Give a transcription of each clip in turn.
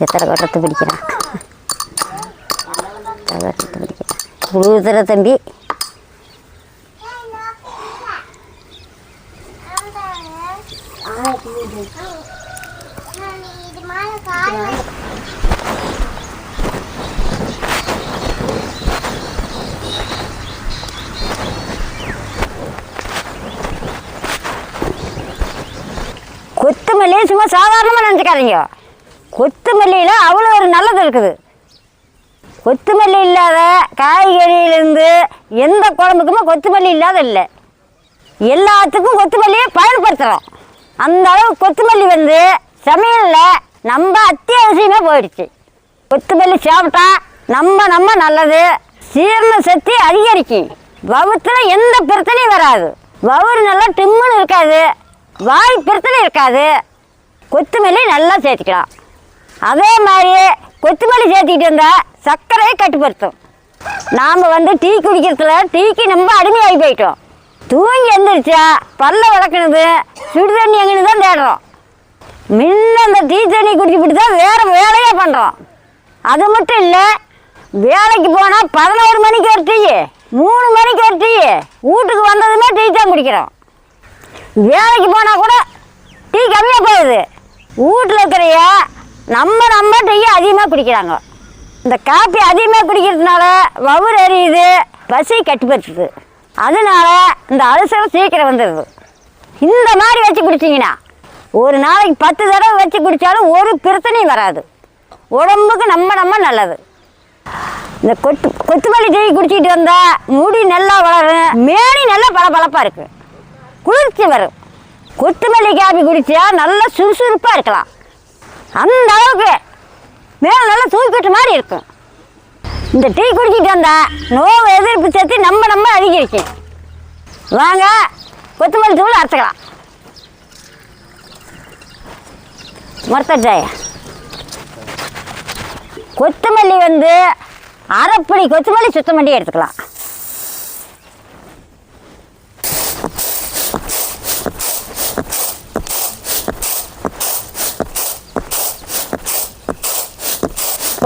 எத்தனை கட்டத்து பிடிக்கிறான் புழுதுற தம்பி. கொத்தமல்லி சும்மா சாதாரணமாக நினச்சிக்காதீங்க. கொத்தமல்லியில் அவ்வளோ ஒரு நல்லது இருக்குது. கொத்தமல்லி இல்லாத காய்கறியிலேருந்து எந்த குழம்புக்குமே கொத்தமல்லி இல்லாத இல்லை. எல்லாத்துக்கும் கொத்தமல்லியை பயன்படுத்துகிறோம். அந்த அளவு கொத்தமல்லி வந்து சமையலில் நம்ம அத்தியாவசியமாக போயிடுச்சு. கொத்தமல்லி சாப்பிட்டா நம்ம நல்லது. சீரண சக்தி அதிகரிக்கும். வவுத்தில் எந்த பிரச்சனையும் வராது. வவுறு நல்லா டிம்முன்னு இருக்காது. வாய் பிரச்சனை இருக்காது. கொத்தமல்லி நல்லா சேர்த்துக்கலாம். அதே மாதிரி கொத்தமல்லி சேர்த்துக்கிட்டு இருந்தால் சர்க்கரையை கட்டுப்படுத்தும். நாம் வந்து டீ குடிக்கிறதுல டீக்கு நம்ம அடிமையாகி போயிட்டோம். தூங்கி எழுந்திரிச்சா பல்ல விளக்குனது சுடு தண்ணி எங்கன்னு தான் தேடுறோம். முன்ன அந்த டீ தண்ணி குடிச்சுட்டு தான் வேறு வேலையே பண்ணுறோம். அது மட்டும் இல்லை, வேலைக்கு போனால் 11 மணிக்கு ஒரு டீ, 3 மணிக்கு ஒரு டீ, வீட்டுக்கு வந்ததுமே டீ தான் குடிக்கிறோம். வேலைக்கு போனால் கூட டீ கம்மியாக போகுது. வீட்டில் இருக்கிறைய நம்ம டீயை அதிகமாக குடிக்கிறாங்க. இந்த காப்பி அதிகமாக குடிக்கிறதுனால வவுறு எரியுது, பசி கட்டுப்படுத்துது. அதனால இந்த அல்சர் சீக்கிரம் வந்துடுது. இந்த மாதிரி வச்சு குடிச்சிங்கன்னா ஒரு நாளைக்கு 10 தடவை வச்சு குடித்தாலும் ஒரு பிரச்சனையும் வராது. உடம்புக்கு நம்ம நல்லது. இந்த கொத்தமல்லி டீ குடிச்சிக்கிட்டு வந்தால் முடி நல்லா வளரும், மேனி நல்லா பளபளப்பாக இருக்குது, குளிர்ச்சி வரும். கொத்தமல்லி காப்பி குடித்தா நல்லா சுறுசுறுப்பாக இருக்கலாம். அந்த அளவுக்கு மேலே நல்லா தூக்கிட்ட மாதிரி இருக்கும். இந்த டீ குடிச்சிட்டு வந்தால் நோய் எதிர்ப்பு சக்தி நம்ம அதிகரிக்கும். வாங்க கொத்தமல்லி தூள் அரைச்சிக்கலாம். மொத்தச்சாய கொத்தமல்லி வந்து அரைப்படி கொத்தமல்லி சுத்தம் பண்ணி எடுத்துக்கலாம்.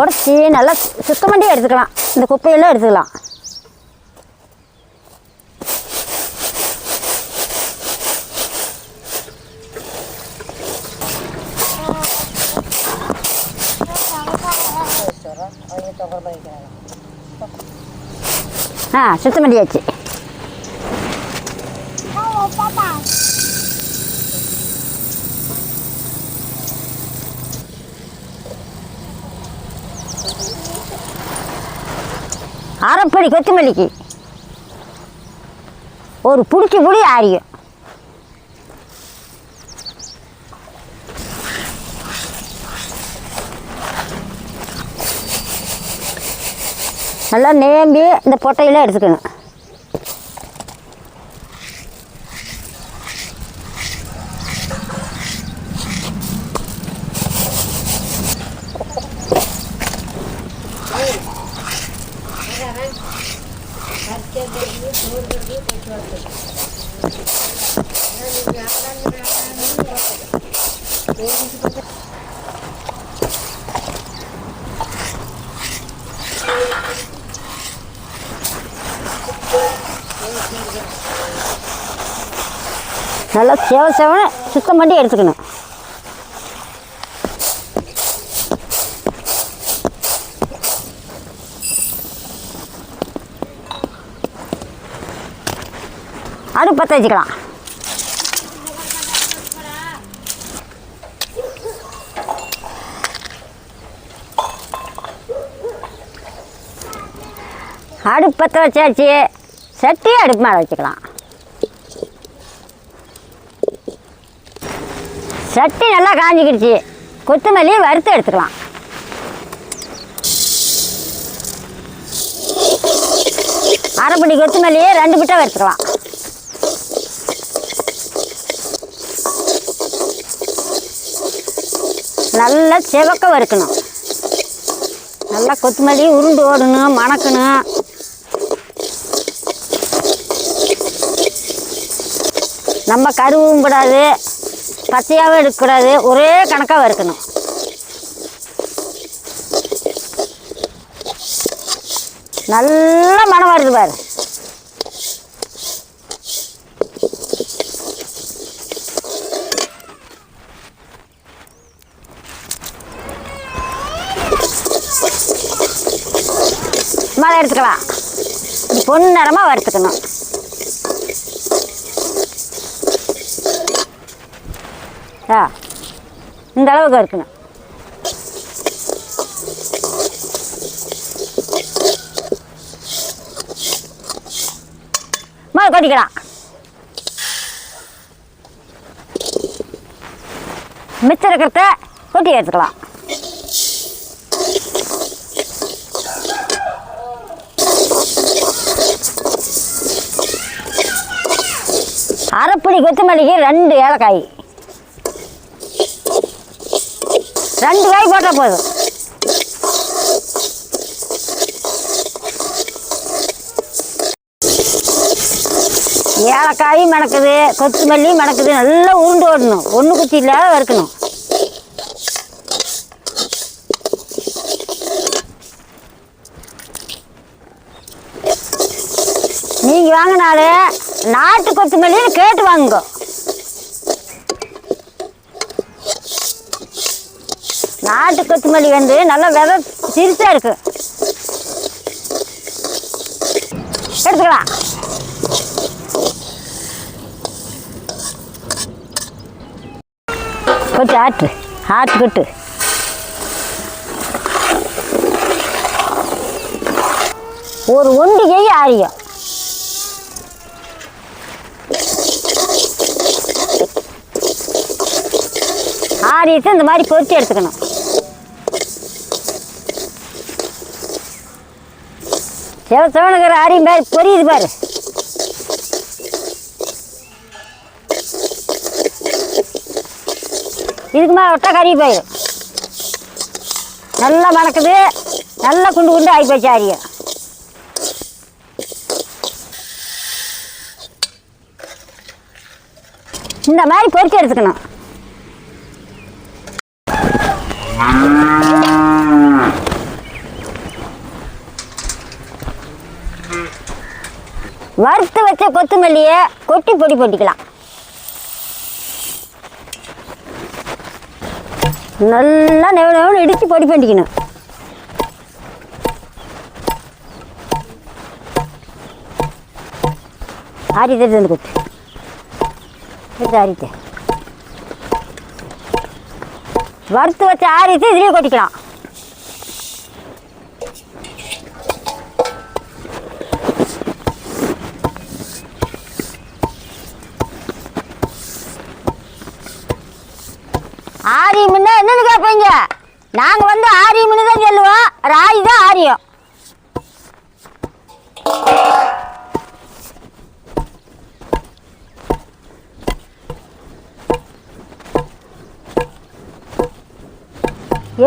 உடச்சி நல்லா சுத்தம் பண்ணி எடுத்துக்கலாம். இந்த குப்பையெல்லாம் எடுத்துக்கலாம். சுத்தம் பண்ணியாச்சு. அரைப்படி கொத்தமல்லிக்கு ஒரு புடிச்சு புளி ஆரியும். நல்லா நேம்பி இந்த பொட்டையெல்லாம் எடுத்துக்கணும். நல்லா சேவனை சுத்தம் பண்ணி எடுத்துக்கணும். அடுப்பு பற்ற வச்சுக்கலாம். அடுப்பு பற்ற வச்சாச்சு. சட்டி அடுப்பு மேலே வச்சுக்கலாம். சட்டி நல்லா காஞ்சிக்கிடுச்சு. கொத்தமல்லியை வறுத்து எடுத்துக்கலாம். அரைப்படி கொத்தமல்லியை 2 பிட்டா வறுத்துக்கலாம். நல்லா செவக்க வறுக்கணும். நல்லா கொத்தமல்லி உருண்டு ஓடணும், மணக்கணும். நம்ம கருவும் கூடாது, பச்சையாகவும் எடுக்கக்கூடாது. ஒரே கணக்காக வறுக்கணும். நல்ல மனம் வருது பாரு. மழை எடுத்துக்கலாம். பொன்னிறமாக வறுத்துக்கணும். இந்த அளவுக்கு இருக்கணும். மழை கொட்டிக்கலாம். மிச்சம் இருக்கிறத கொட்டி எடுத்துக்கலாம். அரைப்படி கொத்தமல்லிக்கு 2 ஏலக்காய், 2 காய் போட்டால் போதும். ஏலக்காய் மணக்குது, கொத்தமல்லி மணக்குது. நல்லா உருண்டு ஓடணும். ஒன்று குச்சி இல்லாத வறுக்கணும். நீங்கள் வாங்கினாலே நாட்டு கொத்தமல்லின்னு கேட்டு வாங்குங்க. நாட்டு கொத்தமல்லி வந்து நல்லா விதை சிரிச்சா இருக்கு. எடுத்துக்கலாம். கொஞ்சம் ஆட்டுக்கிட்டு ஒரு ஒண்டிகை ஆரியம். ஆரியத்தை இந்த மாதிரி பொரிச்சு எடுத்துக்கணும். செவனுக்கிற ஆரியம் பாரு, பொரியுது பாரு. இதுக்கு மேலே விட்டா கறி போயிடும். நல்லா மணக்குது. நல்லா குண்டு குண்டு ஆகி போச்சு ஆரியம். இந்த மாதிரி பொரிச்சு எடுத்துக்கணும். வறுத்து வச்ச கொத்தமல்லியை கொட்டி பொடி போட்டிக்கலாம். நல்லா நெவனு இடித்து பொடி பண்ணிக்கணும். ஆரித்தை வந்து கொட்டு எடுத்து ஆரித்தை வறுத்து வச்ச ஆரித்தை இதுலேயே கொட்டிக்கலாம். ஆரியம்னா என்னன்னு கேட்பீங்க? நாங்கள் வந்து ஆரியம்னு தான் சொல்லுவோம். ராய் தான் ஆரியம்.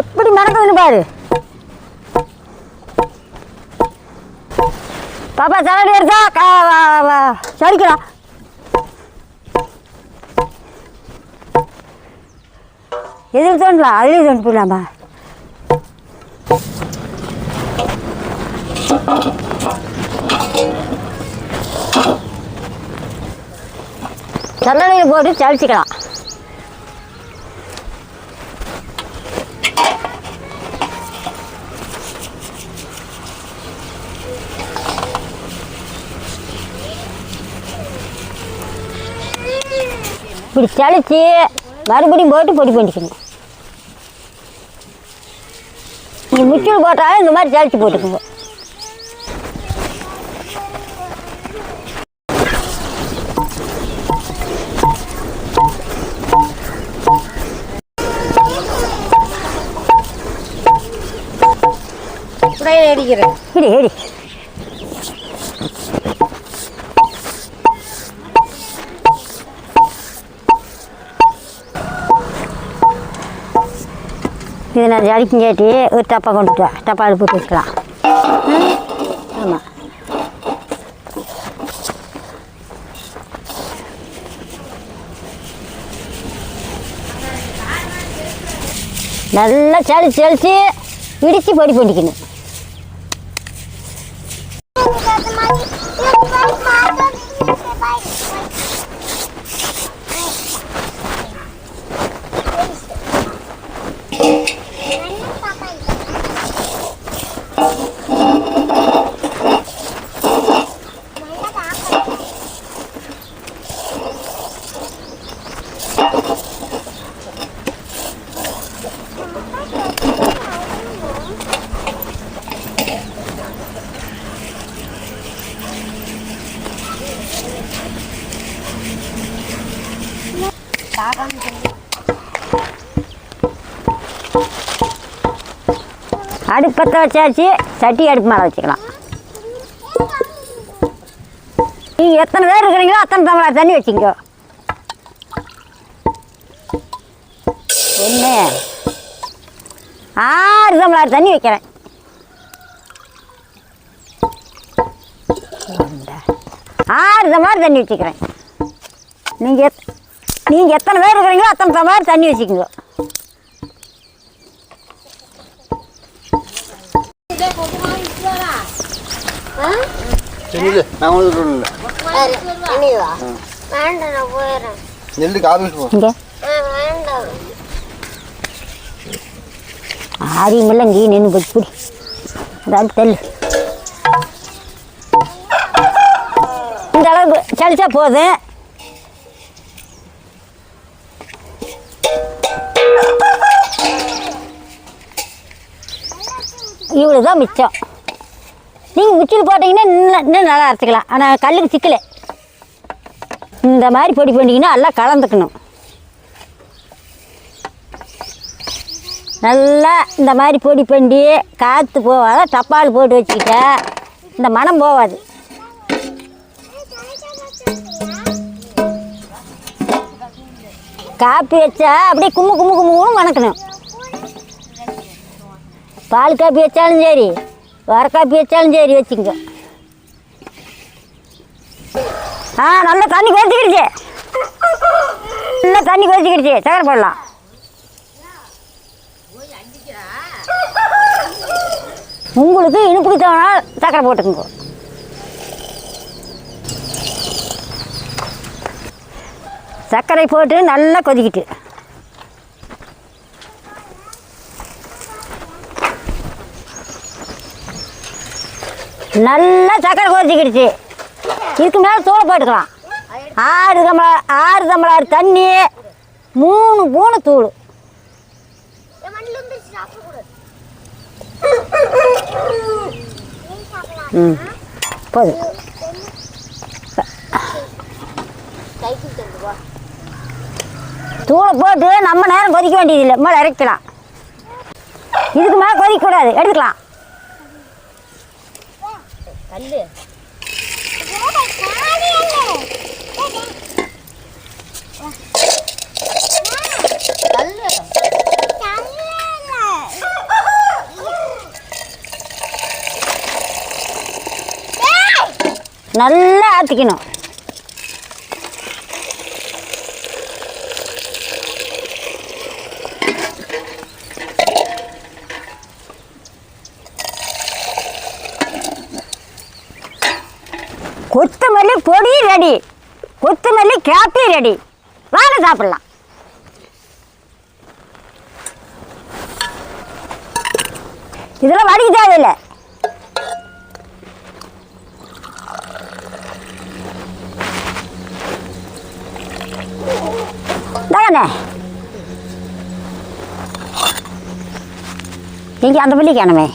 எப்படி மணக்குதுன்னு பாரு. பாப்பா சரடி எடுத்தா சரிக்கலாம். எதில் தோண்டலாம், அதுலேயும் தோண்டு போடலாமா? சல்லடையில் போட்டு சளிச்சிக்கலாம். இப்படி சளிச்சு மறுபடியும் போட்டு பொடி பண்ணிக்கணும். நீங்கள் மிக்சியில் போட்டாலும் இந்த மாதிரி சளிச்சு போட்டுக்கோங்க. அடிக்கிறேன் இடி இடி. இதை நான் ஜடிக்குங்காட்டி ஒரு டப்பா கொண்டுட்டு டப்பாவில் போட்டு வச்சுக்கலாம். ஆமாம், நல்லா சளிச்சு இடித்து பொடி பண்ணிக்கணும். அடுப்பத்தை வச்சாச்சு, சட்டி அடுப்பு மேலே வச்சுக்கலாம். நீங்கள் எத்தனை பேர் இருக்கிறீங்களோ அத்தனை டம்ளர் தண்ணி வச்சுக்கோ. ஒன்று 6 டம்ளர் தண்ணி வைக்கிறேன். 6 டம்ளர் தண்ணி வச்சுக்கிறேன். நீங்கள் எத்தனை பேர் இருக்கிறீங்களோ அத்தனை டம்ளர் தண்ணி வச்சுக்கோங்க. ஆரியமில்ல இங்கே நின்று போய் அதாவது தெல்லு இந்த அளவுக்கு சளிச்சா போதும். இவ்வளோ தான் மிச்சம். நீங்கள் மிக்சியில் போட்டிங்கன்னா இன்னும் நல்லா அரைச்சிக்கலாம். ஆனால் கல்லுக்கு சிக்கலை இந்த மாதிரி பொடி பண்ணிங்கன்னா எல்லாம் கலந்துக்கணும். நல்லா இந்த மாதிரி பொடி பண்ணி காற்று போகாத டப்பால் போட்டு வச்சுக்கிட்டா இந்த மனம் போகாது. காப்பி வச்சா அப்படியே கும்மு கும்மு கும்முன்னு மணக்கணும். பால் காப்பி வச்சாலும் சரி, வர காப்பி வச்சாலும் சரி வச்சுங்க. நல்லா தண்ணி கொதிக்கிடுச்சு, நல்லா தண்ணி கொதிக்கிடுச்சு. சக்கரை போடலாம். உங்களுக்கு இனிப்புக்கு தேவைன்னா சக்கரை போட்டுக்குங்க. சர்க்கரை போட்டு நல்லா கொதிக்கிட்டு நல்லா சக்கரை கொதிக்கிடுச்சு. இதுக்கு மேலே தூளை போட்டுக்கலாம். 6 டம்ளர் தண்ணி, 3 ஸ்பூனு தூள். போதும். தூளை போட்டு நம்ம நேரம் கொதிக்க வேண்டியதில்லை, மேலே இறக்கலாம். இதுக்கு மேலே கொதிக்கக்கூடாது, எடுத்துக்கலாம். நல்லா ஆற்றிக்கணும். கொத்தமல்லி பொடி ரெடி, கொத்தமல்லி காப்பி ரெடி. வாங்க சாப்பிடலாம். இதெல்லாம் வடிக்க தேவையில்லை. தானே நீங்கள் அந்த பள்ளி காணுமே.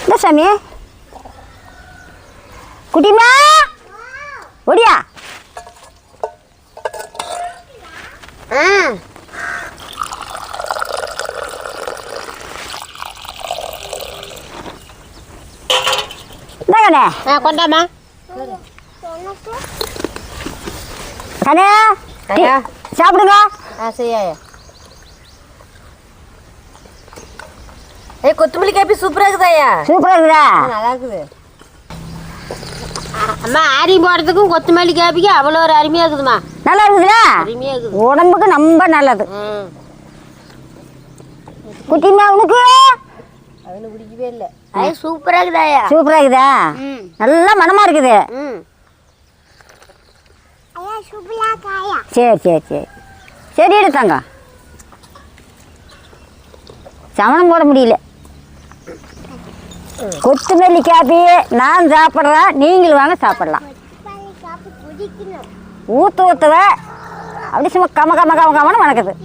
இந்த சாமி குட்டிமா ஒடியா. கொண்டாமா கண்ணே சாப்பிடுங்க. சரியா கொத்தமல்லி காப்பி சூப்பரா இருக்குதாயா? சூப்பரா இருக்குதா? நல்லா இருக்குது அம்மா. ஆரி போடுறதுக்கும் கொத்தமல்லி காப்பிக்கு அவ்வளோ ஒரு அருமையா இருக்குதுமா. நல்லா இருக்குதுல்ல? அருமையா இருக்குது, உடம்புக்கு ரொம்ப நல்லது. குட்டிமா உனக்கு அவனு பிடிக்கவே இல்லை. சூப்பரா இருக்குதாயா? சூப்பரா இருக்குதா? நல்லா மனமா இருக்குது. சரி சரி சரி சரி எடுத்தாங்க சமணம் போட முடியல. கொத்தமல்லி காப்பி நான் சாப்பிட்றேன், நீங்களும் வாங்க சாப்பிடலாம். ஊற்றுவ அப்படி சும்மா கம கம கம கமன்னு வணக்குது.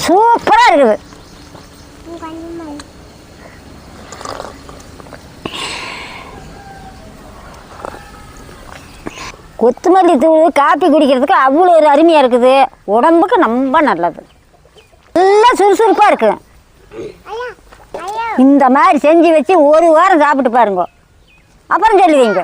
சூப்பராக இருக்குது. கொத்தமல்லி தூள் காப்பி குடிக்கிறதுக்கு அவ்வளோ ஒரு அருமையாக இருக்குது. உடம்புக்கு ரொம்ப நல்லது, நல்லா சுறுசுறுப்பாக இருக்குது. இந்த மாதிரி செஞ்சு வச்சு ஒரு வாரம் சாப்பிட்டு பாருங்க, அப்புறம் சொல்லுவீங்க.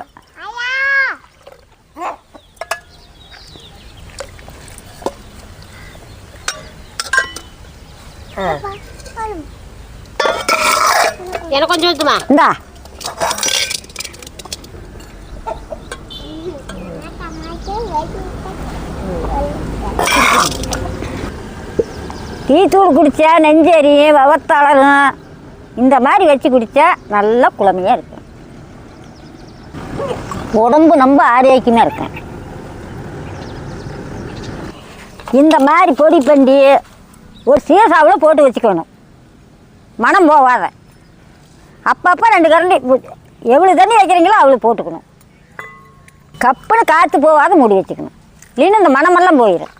எனக்கு கொஞ்சம் ஊற்றுமா? இந்தா டீ தூள் குடித்தா நெஞ்செரியும், வவத்தளரும். இந்த மாதிரி வச்சு குடித்தா நல்ல குளுமையாக இருக்கும், உடம்பு ரொம்ப ஆரோக்கியமாக இருக்கும். இந்த மாதிரி பொடி பண்ணி ஒரு சீசாவில் போட்டு வச்சுக்கணும், மனம் போகாத. அப்பப்போ 2 கரண்டி எவ்வளோ தண்ணி வைக்கிறீங்களோ அவ்வளோ போட்டுக்கணும். கப்புன்னு காற்று போகாத மூடி வச்சுக்கணும், இல்லைன்னா இந்த மனமெல்லாம் போயிடும்.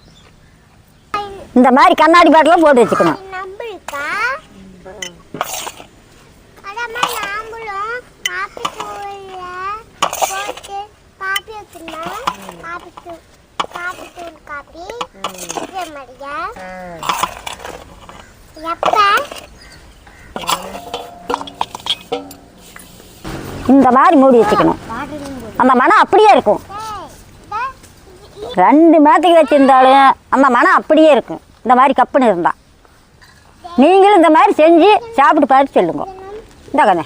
இந்த மாதிரி கண்ணாடி பாட்டிலாம் போட்டு வச்சுக்கணும். இந்த மாதிரி மூடி வச்சுக்கணும், அந்த மனம் அப்படியே இருக்கும். 2 மாதத்துக்கு வச்சுருந்தாலும் அந்த மனம் அப்படியே இருக்கும், இந்த மாதிரி கப்புன்னு இருந்தால். நீங்களும் இந்த மாதிரி செஞ்சு சாப்பிட்டு பார்த்து சொல்லுங்க. இந்த கண்ணே.